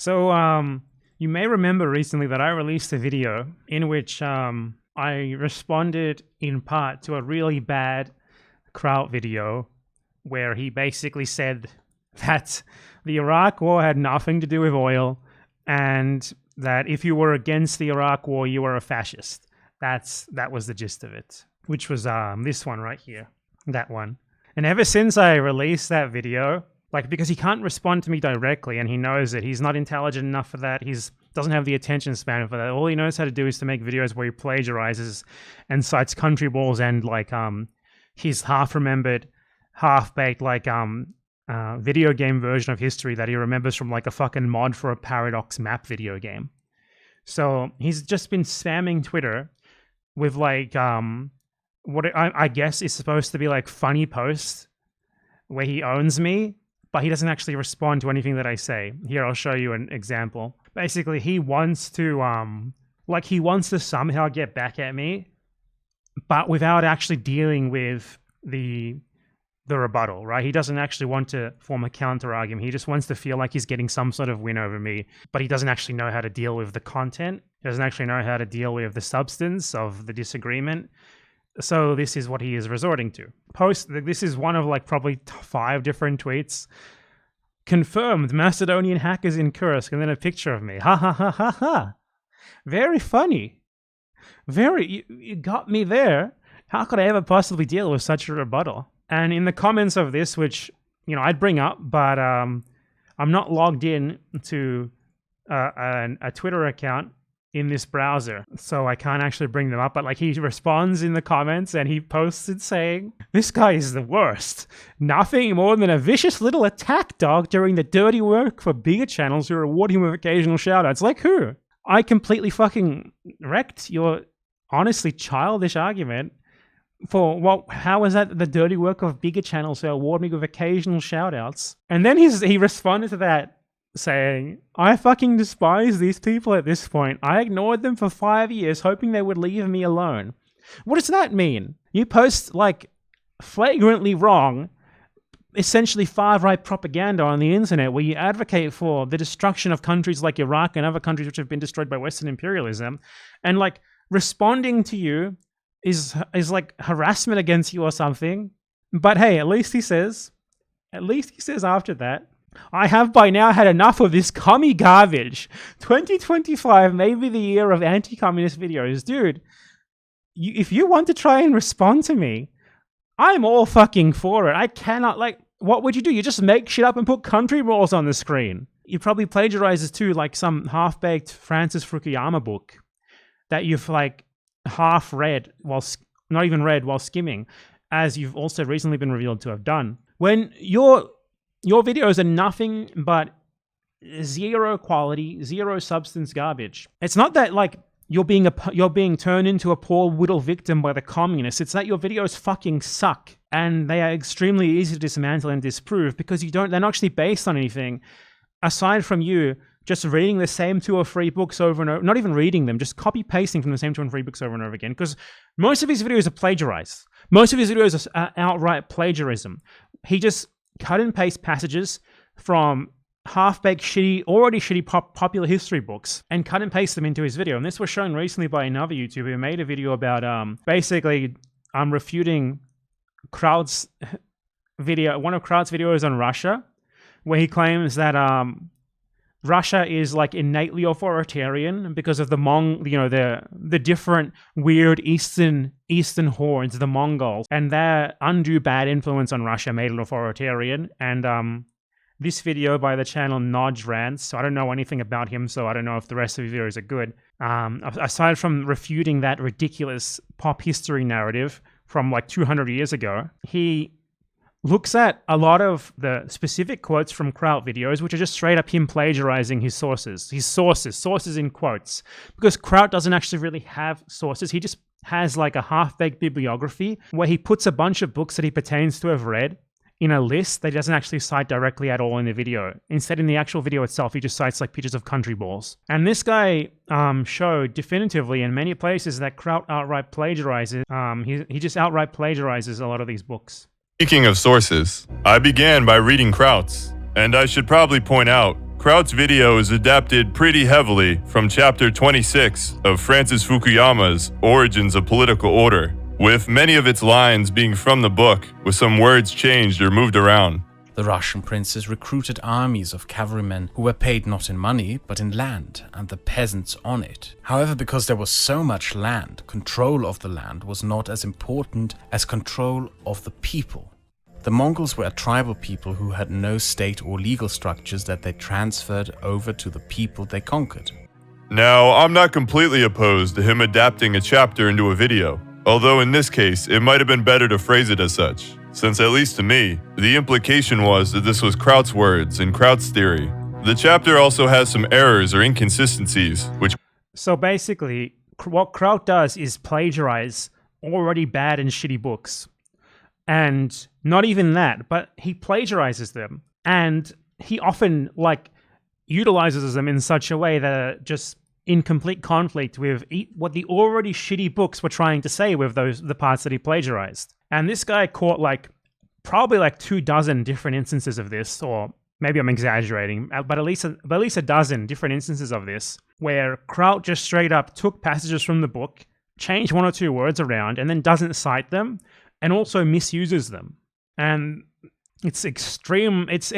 So, you may remember recently that I released a video in which I responded in part to a really bad Kraut video where he basically said that the Iraq War had nothing to do with oil and that if you were against the Iraq War, you were a fascist. That was the gist of it, which was this one right here, that one. And ever since I released that video, because he can't respond to me directly and he knows it, he's not intelligent enough for that, doesn't have the attention span for that. All he knows how to do is to make videos where he plagiarizes and cites COUNTRYBALLs and his half-remembered, half-baked video game version of history that he remembers from a fucking mod for a Paradox map video game. So he's just been spamming Twitter with what I guess is supposed to be funny posts where he owns me, but he doesn't actually respond to anything that I say. Here, I'll show you an example. Basically, he wants to somehow get back at me, but without actually dealing with the rebuttal, right? He doesn't actually want to form a counter argument. He just wants to feel like he's getting some sort of win over me, but he doesn't actually know how to deal with the content. He doesn't actually know how to deal with the substance of the disagreement. So this is what he is resorting to. This is one of probably 5 different tweets. Confirmed Macedonian hackers in Kursk, and then a picture of me. Ha ha ha ha ha. Very funny. You got me there. How could I ever possibly deal with such a rebuttal? And in the comments of this, which I'd bring up, but I'm not logged in to a Twitter account in this browser, so I can't actually bring them up, but he responds in the comments and he posts it saying, "This guy is the worst. Nothing more than a vicious little attack dog doing the dirty work for bigger channels who reward him with occasional shoutouts." Like who? I completely fucking wrecked your honestly childish argument for how is that the dirty work of bigger channels who award me with occasional shoutouts? And then he responded to that saying, "I fucking despise these people at this point. I ignored them for 5 years hoping they would leave me alone." What does that mean? You post flagrantly wrong, essentially far-right propaganda on the internet where you advocate for the destruction of countries like Iraq and other countries which have been destroyed by Western imperialism, and responding to you is harassment against you or something. But hey, at least he says after that, "I have by now had enough of this commie garbage. 2025 may be the year of anti-communist videos." Dude, if you want to try and respond to me, I'm all fucking for it. I cannot, what would you do? You just make shit up and put COUNTRYBALLs on the screen. You probably plagiarizes too, some half-baked Francis Fukuyama book that you've half read not even read while skimming, as you've also recently been revealed to have done. When your videos are nothing but zero quality, zero substance garbage. It's not that you're being turned into a poor whittle victim by the communists. It's that your videos fucking suck and they are extremely easy to dismantle and disprove because they're not actually based on anything aside from you just reading the same 2 or 3 books over and over, not even reading them, just copy pasting from the same 2 or 3 books over and over again. Because most of his videos are plagiarized. Most of his videos are outright plagiarism. He just cut and paste passages from half-baked already shitty popular history books and cut and paste them into his video. And this was shown recently by another YouTuber who made a video about basically refuting Kraut's video, one of Kraut's videos on Russia, where he claims that Russia is innately authoritarian because of the different weird eastern hordes, the Mongols, and their undue bad influence on Russia made it authoritarian. And this video by the channel Nodge Rants, so I don't know anything about him, so I don't know if the rest of his videos are good. Aside from refuting that ridiculous pop history narrative from 200 years ago, he looks at a lot of the specific quotes from Kraut videos, which are just straight up him plagiarizing his sources in quotes, because Kraut doesn't actually really have sources. He just has a half-baked bibliography where he puts a bunch of books that he pertains to have read in a list that he doesn't actually cite directly at all in the video. Instead, in the actual video itself, he just cites pictures of COUNTRYBALLs. And this guy showed definitively in many places that Kraut outright plagiarizes. He just outright plagiarizes a lot of these books. Speaking of sources, I began by reading Kraut's, and I should probably point out, Kraut's video is adapted pretty heavily from chapter 26 of Francis Fukuyama's Origins of Political Order, with many of its lines being from the book, with some words changed or moved around. The Russian princes recruited armies of cavalrymen who were paid not in money, but in land, and the peasants on it. However, because there was so much land, control of the land was not as important as control of the people. The Mongols were a tribal people who had no state or legal structures that they transferred over to the people they conquered. Now, I'm not completely opposed to him adapting a chapter into a video, although in this case, it might have been better to phrase it as such, since at least to me, the implication was that this was Kraut's words and Kraut's theory. The chapter also has some errors or inconsistencies, which... So basically, what Kraut does is plagiarize already bad and shitty books. And not even that, but he plagiarizes them. And he often, utilizes them in such a way that are just in complete conflict with what the already shitty books were trying to say with the parts that he plagiarized. And this guy caught probably 24 different instances of this, or maybe I'm exaggerating, but at least a dozen different instances of this, where Kraut just straight up took passages from the book, changed one or two words around, and then doesn't cite them, and also misuses them. And it's extreme. It's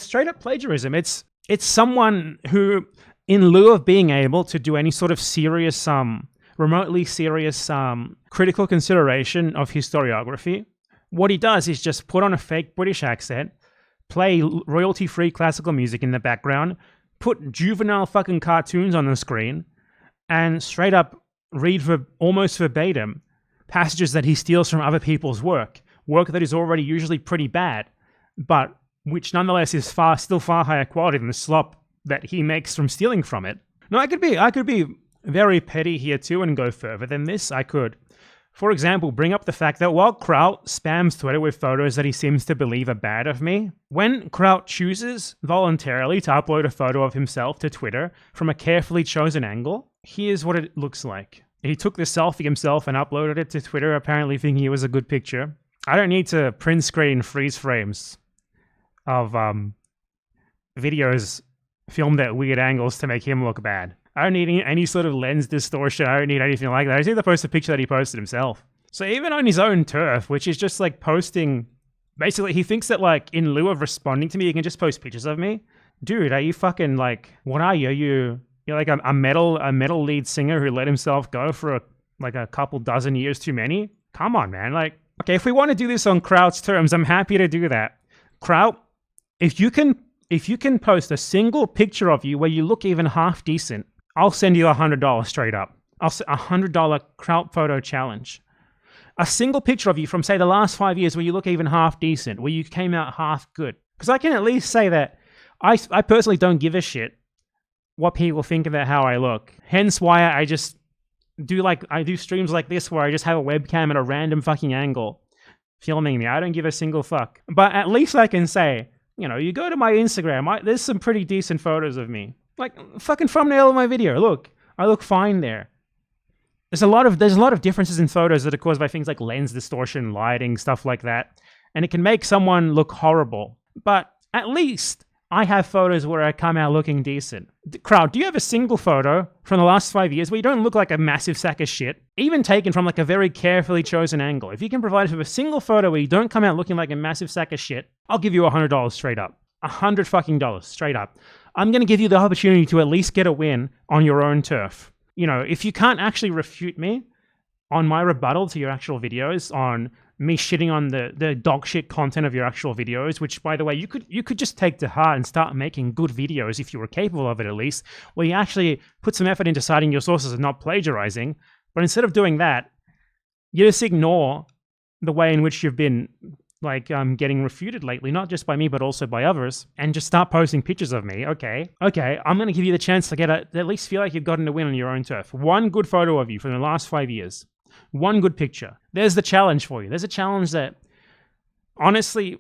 straight up plagiarism. It's someone who, in lieu of being able to do any sort of serious, remotely serious critical consideration of historiography, what he does is just put on a fake British accent, play royalty-free classical music in the background, put juvenile fucking cartoons on the screen, and straight up read almost verbatim passages that he steals from other people's work that is already usually pretty bad, but which nonetheless is still far higher quality than the slop that he makes from stealing from it. Now, I could be very petty here too and go further than this. I could, for example, bring up the fact that while Kraut spams Twitter with photos that he seems to believe are bad of me, when Kraut chooses voluntarily to upload a photo of himself to Twitter from a carefully chosen angle, here's what it looks like. He took this selfie himself and uploaded it to Twitter, apparently thinking it was a good picture. I don't need to print screen freeze frames of videos filmed at weird angles to make him look bad. I don't need any sort of lens distortion. I don't need anything like that. I just need to post a picture that he posted himself. So even on his own turf, which is just posting, basically he thinks that in lieu of responding to me, he can just post pictures of me. Dude, are you fucking what are you? You're like a metal lead singer who let himself go for a couple dozen years too many? Come on, man. Okay, if we want to do this on Kraut's terms, I'm happy to do that. Kraut, if you can post a single picture of you where you look even half decent, I'll send you $100 straight up. I'll say $100 Kraut photo challenge. A single picture of you from, say, the last 5 years where you look even half decent, where you came out half good. Because I can at least say that I personally don't give a shit what people think about how I look. Hence why I just do streams like this where I just have a webcam at a random fucking angle filming me. I don't give a single fuck. But at least I can say, you go to my Instagram, there's some pretty decent photos of me. Fucking thumbnail of my video. Look, I look fine there. There's a lot of differences in photos that are caused by things like lens distortion, lighting, stuff like that. And it can make someone look horrible. But at least I have photos where I come out looking decent. Kraut, do you have a single photo from the last 5 years where you don't look like a massive sack of shit, even taken from a very carefully chosen angle? If you can provide us with a single photo where you don't come out looking like a massive sack of shit, I'll give you $100 straight up. $100 fucking dollars straight up. I'm going to give you the opportunity to at least get a win on your own turf. If you can't actually refute me on my rebuttal to your actual videos, on me shitting on the dog shit content of your actual videos, which, by the way, you could just take to heart and start making good videos if you were capable of it, at least, where you actually put some effort into citing your sources and not plagiarizing. But instead of doing that, you just ignore the way in which you've been getting refuted lately, not just by me, but also by others, and just start posting pictures of me. Okay, I'm going to give you the chance to at least feel like you've gotten a win on your own turf. One good photo of you from the last 5 years. One good picture. There's the challenge for you. There's a challenge that, honestly,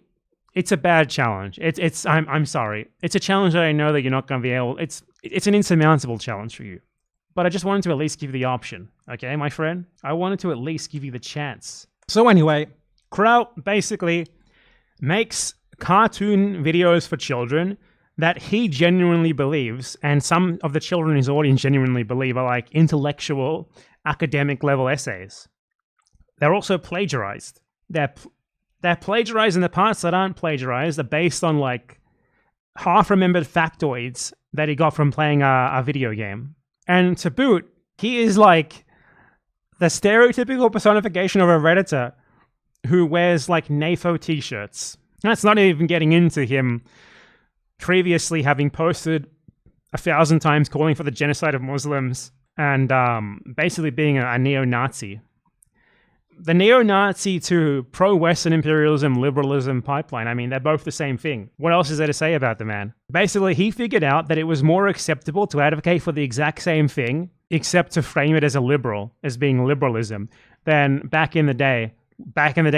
it's a bad challenge. I'm sorry. It's a challenge that I know that you're not going to be able. It's an insurmountable challenge for you. But I just wanted to at least give you the option. Okay, my friend? I wanted to at least give you the chance. So anyway, Kraut basically makes cartoon videos for children that he genuinely believes, and some of the children in his audience genuinely believe, are like intellectual, academic level essays. They're also plagiarized. They're plagiarized, and the parts that aren't plagiarized are based on like half-remembered factoids that he got from playing a video game. And to boot, he is like the stereotypical personification of a Redditor who wears like NAFO t-shirts. That's not even getting into him previously having posted 1,000 times calling for the genocide of Muslims and basically being a neo-Nazi. The neo-Nazi to pro-Western imperialism, liberalism pipeline, I mean, they're both the same thing. What else is there to say about the man? Basically, he figured out that it was more acceptable to advocate for the exact same thing, except to frame it as a liberal, as being liberalism, than back in the day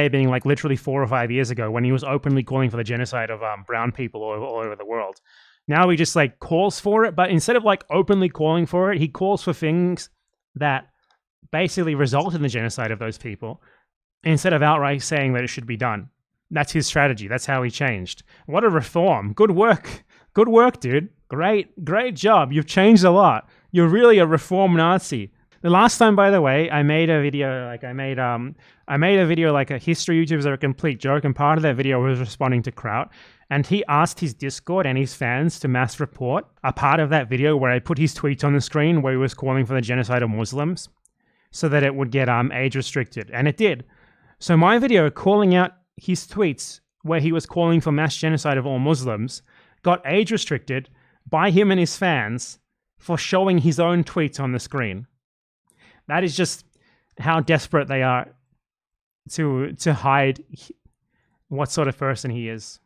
being like literally 4 or 5 years ago when he was openly calling for the genocide of brown people all over the world. Now he just like calls for it, but instead of like openly calling for it, he calls for things that basically result in the genocide of those people instead of outright saying that it should be done. That's his strategy. That's how he changed. What a reform. Good work. Good work, dude. Great job. You've changed a lot. You're really a reform Nazi. The last time, by the way, I made a video like a history YouTubers are a complete joke, and part of that video was responding to Kraut, and he asked his Discord and his fans to mass report a part of that video where I put his tweets on the screen where he was calling for the genocide of Muslims, so that it would get age restricted, and it did. So my video calling out his tweets where he was calling for mass genocide of all Muslims got age restricted by him and his fans for showing his own tweets on the screen. That is just how desperate they are to hide what sort of person he is.